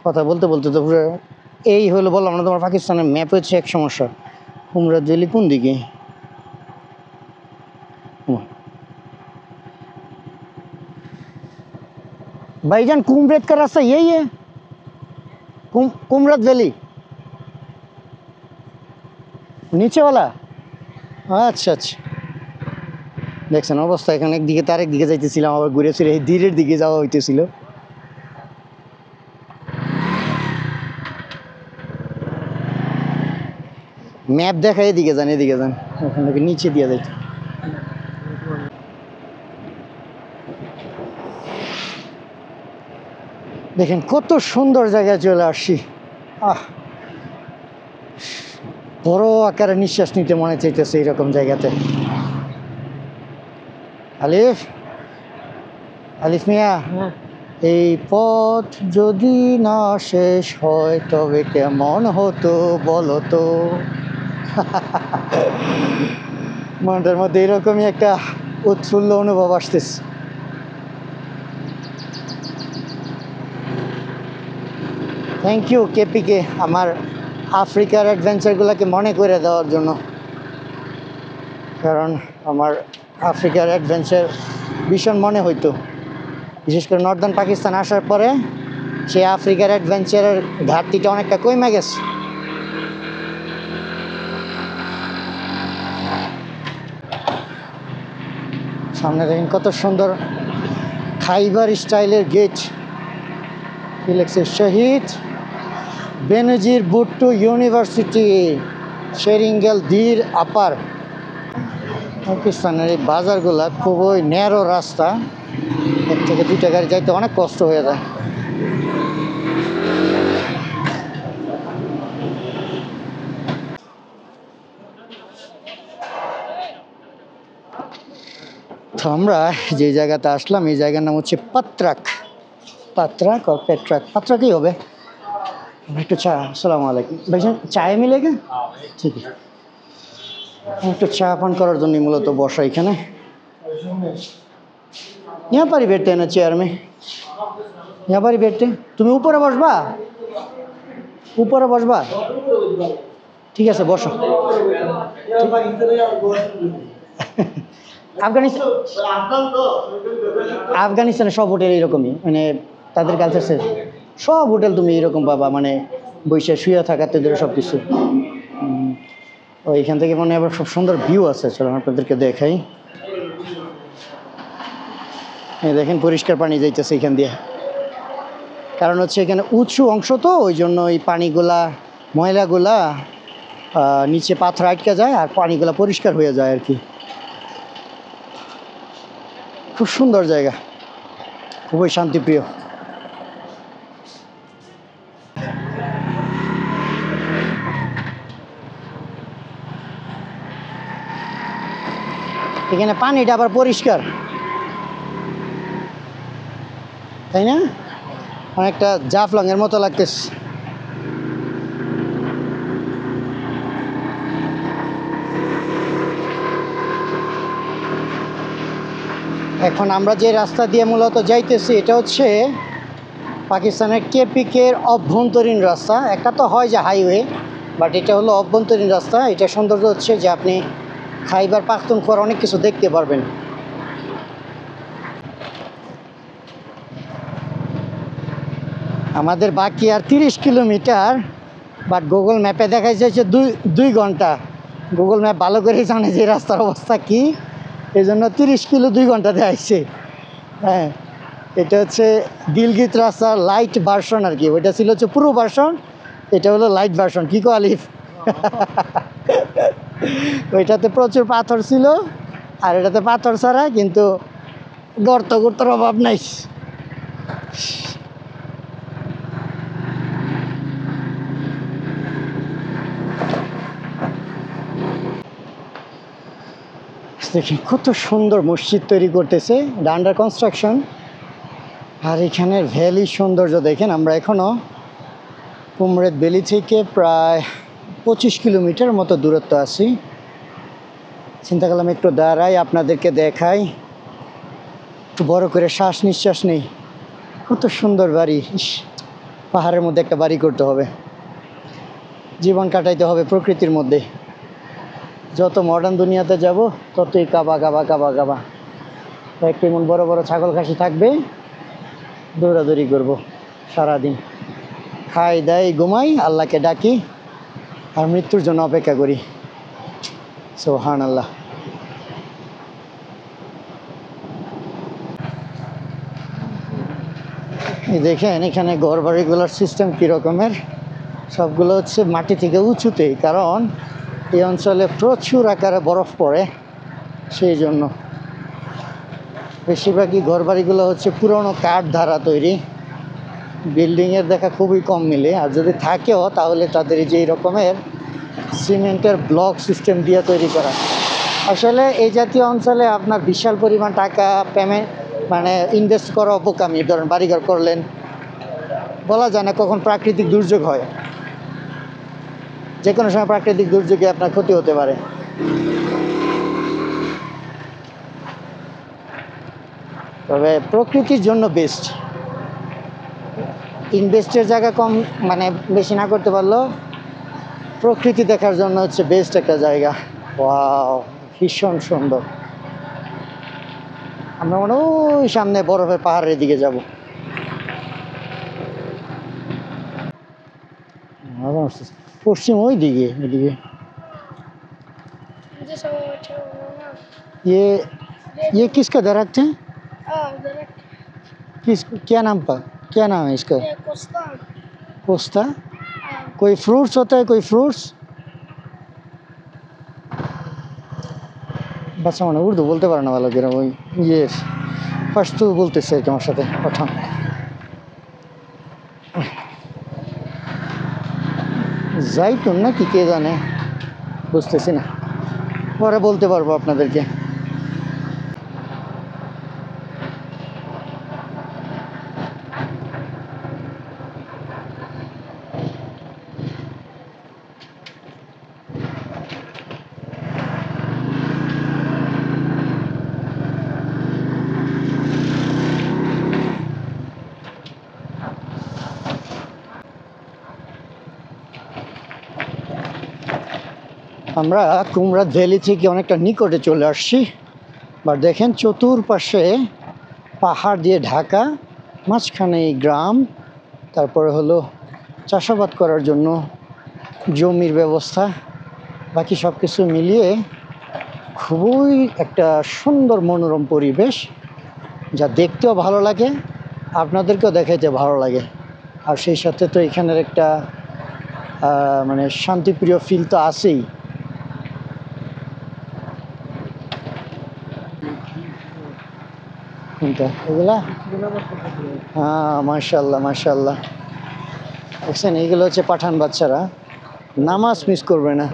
কথা বলতে বলতে তো পুরো এই হলো, বললাম না তোমার পাকিস্তানের ম্যাপ হচ্ছে এক সমস্যা। কুমড়া দিল্লি কোন দিকে? भाईजान कुमरेत का रास्ता यही है, कुमरत वैली नीचे वाला? আচ্ছা আচ্ছা, দেখছেন অবস্থা। এখানে একদিকে তার একদিকে যাইতেছিলাম, আবার ঘুরে ফিরে এই ধীরের দিকে যাওয়া হইতেছিল। ম্যাপ দেখা, এদিকে যান ওখান থেকে নিচে দিয়ে যাইতে। দেখেন কত সুন্দর জায়গায় চলে আসছি। বড় আকারে নিঃশ্বাস নিতে মনে চাইতেছে এরকম জায়গাতে। আলিফ মিয়া, এই পথ যদি না শেষ হয় তবে কেমন হতো বলো তো। মনটার মধ্যে এরকমই একটা উৎফুল্ল অনুভব আসতেছে। থ্যাংক ইউ কেপিকে আমার আফ্রিকার অ্যাডভেঞ্চারগুলোকে মনে করে দেওয়ার জন্য, কারণ আমার আফ্রিকার অ্যাডভেঞ্চার ভীষণ মনে হইতো। বিশেষ করে নর্দার্ন পাকিস্তান আসার পরে সে আফ্রিকার অ্যাডভেঞ্চারের ঘাটতিটা অনেকটা কমে গেছে। সামনে দেখেন কত সুন্দর খাইবার স্টাইলের গেট, কি লেখছে, শহীদ বেনজির ভুট্টো ইউনিভার্সিটি, শেরিঙ্গেল ধীর আপার। পাকিস্তানের এই বাজারগুলা খুবই ন্যারো রাস্তা, এক থেকে দুইটা গাড়ি যাইতে অনেক কষ্ট হয়ে যায়। তো আমরা যে জায়গাতে আসলাম এই জায়গার নাম হচ্ছে পাত্রাক और पेट्राक। পাত্রাকই হবে। একটু চা, আসসালামু আলাইকুম ভাইজান, চায় মিলেগা? ঠিক আছে, একটু চা পান করার জন্য মূলত বসা এখানে। यहाँ पर ही बैठते हैं ना चेयर में, यहाँ पर ही बैठते। তুমি উপরে বসবা? উপরে বসবা? ঠিক আছে বসো। আফগানিস্তানে সব হোটেল এরকমই, মানে তাদের কালচার সব হোটেল তুমি এরকম পাবা, মানে বসে শুয়ে থাকাতে ধরে সব কিছু। ওইখান থেকে মানে আবার খুব সুন্দর ভিউ আছে, চলো আপনাদেরকে দেখাই। দেখেন পরিষ্কার পানি যাইতেছে এখান দিয়ে, কারণ হচ্ছে এখানে উঁচু অংশ তো, ওই জন্য এই পানিগুলা ময়লাগুলা নিচে পাথর আটকে যায় আর পানিগুলা পরিষ্কার হয়ে যায় আর কি। খুব সুন্দর জায়গা, খুবই শান্তিপ্রিয়। এখানে পানিটা আবার পরিষ্কার, তাই না? অনেকটা জাফলংয়ের মতো লাগতেছে। এখন আমরা যে রাস্তা দিয়ে মূলত যাইতেছি এটা হচ্ছে পাকিস্তানের কেপিকের অভ্যন্তরীণ রাস্তা। একটা তো হয় যে হাইওয়ে, বাট এটা হলো অভ্যন্তরীণ রাস্তা। এটা সৌন্দর্য হচ্ছে যে আপনি খাইবার পাখতুনখোয়ার অনেক কিছু দেখতে পারবেন। আমাদের বাকি আর 30 কিলোমিটার, বাট গুগল ম্যাপে দেখাইছে যে 2 ঘন্টা। গুগল ম্যাপ ভালো করেই জানে যে রাস্তার অবস্থা কী, এই জন্য 30 কিলো 2 ঘন্টা দেখাইছে। হ্যাঁ, এটা হচ্ছে গিলগিত রাস্তার লাইট ভার্সন আর কি। ওইটা ছিল হচ্ছে পুরো ভার্সন, এটা হলো লাইট ভার্সন। কী কো আলিফ? ওইটাতে প্রচুর পাথর ছিল আর এটাতে পাথর ছাড়া, কিন্তু গর্ত গর্তর অভাব নাই। দেখি কত সুন্দর মসজিদ তৈরি করতেছে, আন্ডার কনস্ট্রাকশন। আর এখানের ভ্যালি সৌন্দর্য দেখেন। আমরা এখনো কুমরেদ ভ্যালি থেকে প্রায় 25 কিলোমিটার মতো দূরত্ব আছি। চিন্তা করলাম একটু দাঁড়াই, আপনাদেরকে দেখাই, একটু বড় করে শ্বাস নিঃশ্বাস নেই। কত সুন্দর বাড়ি। ইস, পাহাড়ের মধ্যে একটা বাড়ি করতে হবে, জীবন কাটাইতে হবে প্রকৃতির মধ্যে। যত মডার্ন দুনিয়াতে যাব ততই কাবা কাবা কাবা কাবা। একটু এমন বড় বড় ছাগল খাসি থাকবে, দৌড়াদৌড়ি করব সারাদিন, খাই দাই ঘুমাই, আল্লাহকে ডাকি আর মৃত্যুর জন্য অপেক্ষা করি। সুবহানাল্লাহ। এই দেখেন এখানে ঘর বাড়িগুলোর সিস্টেম কী রকমের। সবগুলো হচ্ছে মাটি থেকে উঁচুতেই, কারণ এই অঞ্চলে প্রচুর আকারে বরফ পড়ে, সেই জন্য বেশিরভাগই ঘর বাড়িগুলো হচ্ছে পুরনো কাঠ দ্বারা তৈরি। বিল্ডিংয়ের দেখা খুবই কম মিলে, আর যদি থাকেও তাহলে তাদের এই যে এই রকমের সিমেন্টের ব্লক সিস্টেম দিয়ে তৈরি করা। আসলে এই জাতীয় অঞ্চলে আপনার বিশাল পরিমাণ টাকা পেমেন্ট মানে ইনভেস্ট করা অপকামী। ধরেন বাড়িঘর করলেন, বলা যায় না কখন প্রাকৃতিক দুর্যোগ হয়, যে কোনো সময় প্রাকৃতিক দুর্যোগে আপনার ক্ষতি হতে পারে। তবে প্রকৃতির জন্য বেস্ট। ইনভেস্টের জায়গা কম মানে বেশি না করতে পারলেও প্রকৃতি দেখার জন্য হচ্ছে বেস্ট একটা জায়গা। ওয়াও, ভীষণ সুন্দর। আমরা মনে ওই সামনে বরফের পাহাড়ের দিকে যাব। পশ্চিম ওই দিকে, এদিকে ये ये किसका दरख्त है? किस क्या नाम पर क्या नाम है इसका? कोस्ता। कोई फ्रूट्स होता है, कोई फ्रूट्स? বাচ্চা মানে উর্দু বলতে পারে না ভালো করে, ওই ইয়ে পশতু বলতেছে আর কি আমার সাথে কথা। জাইতুন না কি কে জানে, বুঝতেছি না, পরে বলতে পারবো আপনাদেরকে। আমরা কুমরাদ ভ্যালি থেকে অনেকটা নিকটে চলে আসছি। বাট দেখেন চতুর্পাশে পাহাড় দিয়ে ঢাকা, মাঝখানে এই গ্রাম, তারপরে হলো চাষাবাদ করার জন্য জমির ব্যবস্থা, বাকি সব কিছু মিলিয়ে খুবই একটা সুন্দর মনোরম পরিবেশ, যা দেখতেও ভালো লাগে, আপনাদেরকেও দেখাইতে ভালো লাগে। আর সেই সাথে তো এখানের একটা মানে শান্তিপ্রিয় ফিল তো আছেই। কোনটা এগুলা? হ্যাঁ, মাশাল্লাহ মাশাল্লাহ। দেখছেন এইগুলো হচ্ছে পাঠান বাচ্চারা, নামাজ মিস করবে না।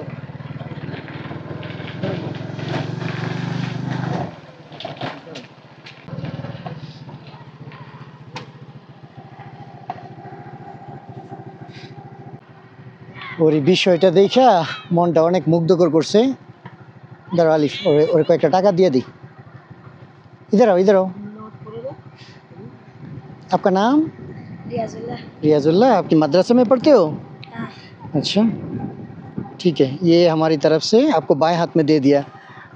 ওর এই বিষয়টা দেখা মনটা অনেক মুগ্ধকর করছে। দাঁড়া আলিফ, ওরে কয়েকটা টাকা দিয়ে দিই। इधर आओ इधर आओ। आपका नाम? रियाजुल्लाह। आपकी मदरसे में पढ़ते हो? अच्छा ठीक है, ये हमारी तरफ से आपको बाएं हाथ में दे दिया।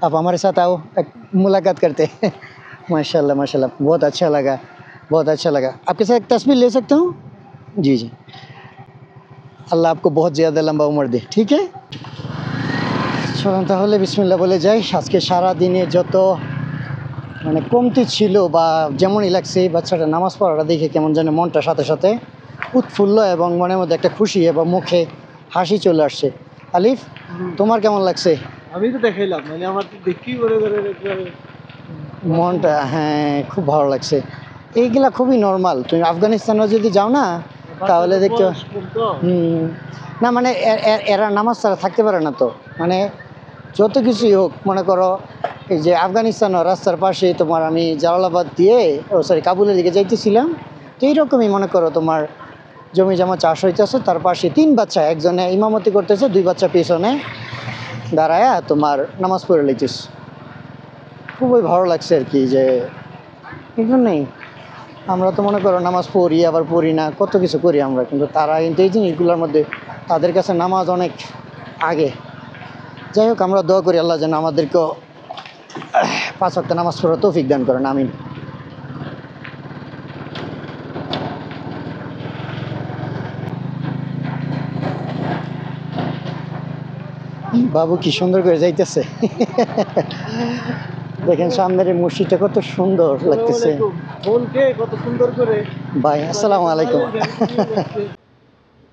आप हमारे साथ आओ, एक मुलाकात करते हैं। माशाल्लाह माशाल्लाह, बहुत अच्छा लगा, बहुत अच्छा लगा। आपके साथ एक तस्वीर ले सकता हूँ? जी जी, अल्लाह आपको बहुत ज़्यादा लंबा उम्र दे। ठीक है, চলুন তাহলে বিসমিল্লাহ বলে যাই। আজকে সারাদিনে যত মানে কমতি ছিল বা যেমনই লাগছে, বাচ্চাটা নামাজ পড়াটা দেখে কেমন যেন মনটা সাথে সাথে উৎফুল্ল এবং মনের মধ্যে একটা খুশি এবং মুখে হাসি চলে আসছে। আলিফ, তোমার কেমন লাগছে? আমি তো দেখাইলাম, মানে আমার তো দেখি মনটা, হ্যাঁ, খুব ভালো লাগছে। এইগুলা খুবই নর্মাল, তুমি আফগানিস্তানে যদি যাও না তাহলে দেখতে হুম, না মানে এরা নামাজ ছাড়া থাকতে পারে না তো, মানে যত কিছুই হোক, মনে করো এই যে আফগানিস্তান রাস্তার পাশে তোমার, আমি জালালাবাদ দিয়ে, ও সরি, কাবুলের দিকে যাইতেছিলাম, তো এইরকমই মনে করো তোমার জমি জমা চাষ হইতেছে, তার পাশে 3 বাচ্চা, একজনে ইমামতি করতেছে, 2 বাচ্চা পিছনে দাঁড়ায়া তোমার নামাজ পড়ে লইতেছে। খুবই ভালো লাগছে আর কি, যে এই জন্যই আমরা তো মনে করো নামাজ পড়ি আবার পড়ি না, কত কিছু করি আমরা, কিন্তু তারা কিন্তু এই জিনিসগুলোর মধ্যে তাদের কাছে নামাজ অনেক আগে। যাই হোক, আমরা দোয়া করি আল্লাহ যেন আমাদেরকেও 5 ওয়াক্ত নামাজ পড়ার তৌফিক দান করেন, আমিন। বাবু কি সুন্দর করে যাইতেছে। দেখেন সামনের এই মসজিদটা কত সুন্দর লাগতেছে। বোনকে কত সুন্দর করে। ভাই আসসালামু আলাইকুম।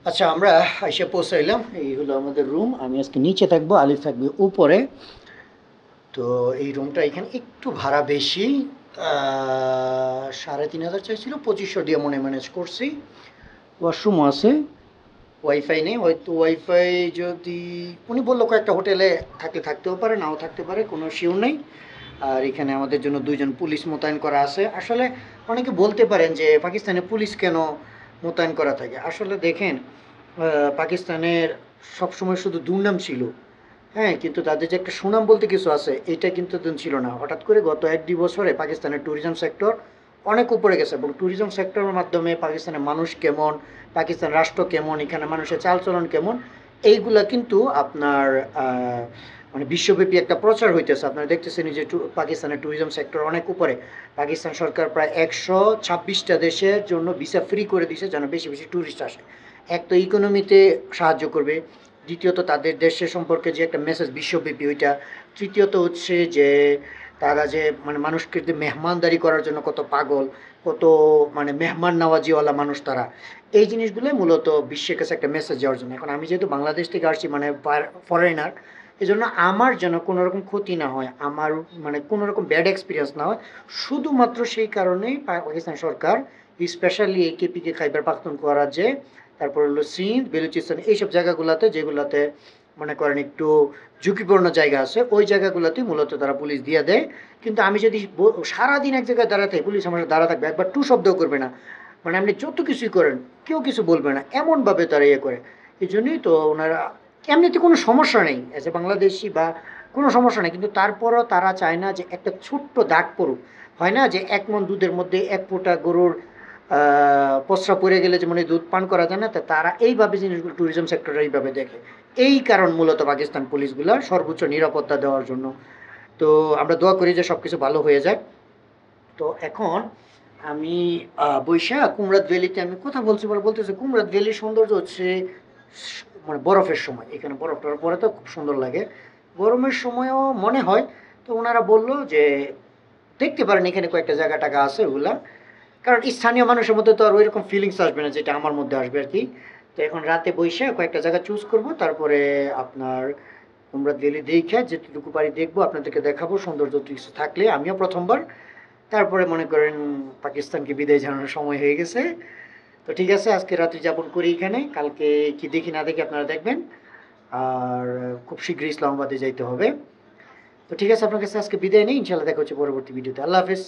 আচ্ছা, আমরা এসে পৌঁছাইলাম, এই হলো আমাদের রুম। আমি আজকে নিচে থাকবো, আলিফ থাকবে উপরে। তো এই রুমটা এখানে একটু ভাড়া বেশি, 3500 চাইছিল, 2500 দিয়ে মনে ম্যানেজ করছি। ওয়াশরুমও আছে, ওয়াইফাই নেই, হয়তো ওয়াইফাই যদি উনি বললো কয়েকটা হোটেলে থাকলে থাকতেও পারে, নাও থাকতে পারে, কোনো শিওর নেই। আর এখানে আমাদের জন্য 2জন পুলিশ মোতায়েন করা আছে। আসলে অনেকে বলতে পারেন যে পাকিস্তানে পুলিশ কেন মোতায়েন করা থাকে। আসলে দেখেন, পাকিস্তানের সবসময় শুধু দুর্নাম ছিল, হ্যাঁ, কিন্তু তাদের যে একটা সুনাম বলতে কিছু আছে, এটা কিন্তু ছিল না। হঠাৎ করে গত 1-2 বছরে পাকিস্তানের ট্যুরিজম সেক্টর অনেক উপরে গেছে, এবং ট্যুরিজম সেক্টরের মাধ্যমে পাকিস্তানের মানুষ কেমন, পাকিস্তান রাষ্ট্র কেমন, এখানে মানুষের চালচলন কেমন, এইগুলা কিন্তু আপনার মানে বিশ্বব্যাপী একটা প্রচার হইতেছে। আপনারা দেখতেছেন যে পাকিস্তানের ট্যুরিজম সেক্টর অনেক উপরে। পাকিস্তান সরকার প্রায় 126টা দেশের জন্য ভিসা ফ্রি করে দিয়েছে, যেন বেশি বেশি ট্যুরিস্ট আসে। এক তো ইকোনমিতে সাহায্য করবে, দ্বিতীয়ত তাদের দেশের সম্পর্কে যে একটা মেসেজ বিশ্বব্যাপী ওইটা, তৃতীয়ত হচ্ছে যে তারা যে মানে মানুষকে যে মেহমানদারি করার জন্য কত পাগল, কত মানে মেহমান নওয়াজিওয়ালা মানুষ তারা, এই জিনিসগুলোই মূলত বিশ্বের কাছে একটা মেসেজ যাওয়ার জন্য। এখন আমি যেহেতু বাংলাদেশ থেকে আসছি, মানে ফরেনার, এই জন্য আমার যেন কোনো রকম ক্ষতি না হয়, আমার মানে কোনো রকম ব্যাড এক্সপিরিয়েন্স না হয়, শুধুমাত্র সেই কারণেই পাকিস্তান সরকার স্পেশালি এই কেপিকে, খাইবার পাখতুনখোয়া রাজ্যে, তারপর হলো সিন্ধ, বেলুচিস্তান, এইসব জায়গাগুলোতে যেগুলোতে মনে করেন একটু ঝুঁকিপূর্ণ জায়গা আছে, ওই জায়গাগুলোতেই মূলত তারা পুলিশ দিয়ে দেয়। কিন্তু আমি যদি সারাদিন এক জায়গায় দাঁড়াতে, পুলিশ আমার সাথে দাঁড়া থাকবে, একবার টু শব্দও করবে না, মানে আপনি যত কিছুই করেন কেউ কিছু বলবে না, এমনভাবে তারা ইয়ে করে। এই জন্যই তো ওনারা, এমনিতে কোনো সমস্যা নেই অ্যাজ এ বাংলাদেশি বা কোনো সমস্যা নেই, কিন্তু তারপরও তারা চায় না যে একটা ছোট্ট দাগ পড়ুক। হয় না যে 1 মণ দুধের মধ্যে 1 ফোঁটা গরুর পসরা পড়ে গেলে যে মানে দুধ পান করা যায় না, তা তারা এইভাবে জিনিসগুলো ট্যুরিজম সেক্টরে এইভাবে দেখে। এই কারণ মূলত পাকিস্তান পুলিশগুলোর সর্বোচ্চ নিরাপত্তা দেওয়ার জন্য। তো আমরা দোয়া করি যে সব কিছু ভালো হয়ে যায়। তো এখন আমি বৈশা কুমরাত ভ্যালিতে আমি কথা বলছি, পরে বলতেছে কুমরাত ভ্যালির সৌন্দর্য হচ্ছে মানে বরফের সময়, এখানে বরফ টরফ পরে তো খুব সুন্দর লাগে, গরমের সময়ও মনে হয়। তো ওনারা বললো যে দেখতে পারেন এখানে কয়েকটা জায়গা টাকা আছে ওগুলা, কারণ স্থানীয় মানুষের মধ্যে তো আর ওই রকম ফিলিংস আসবে না যেটা আমার মধ্যে আসবে আর কি। তো এখন রাতে বসে কয়েকটা জায়গা চুজ করব, তারপরে আপনার কুমরাত ভ্যালি দেখে যেটুকু পারি দেখবো, আপনাদেরকে দেখাবো সৌন্দর্য কিছু থাকলে, আমিও প্রথমবার। তারপরে মনে করেন পাকিস্তানকে বিদায় জানানোর সময় হয়ে গেছে। তো ঠিক আছে, আজকে রাত্রি যাপন করি এখানে, কালকে কি দেখি না দেখি আপনারা দেখবেন। আর খুব শীঘ্রই ইসলামাবাদে যাইতে হবে। তো ঠিক আছে, আপনার কাছে আজকে বিদায় নেই, ইনশাল্লাহ দেখা হচ্ছে পরবর্তী ভিডিওতে। আল্লাহ হাফেজ।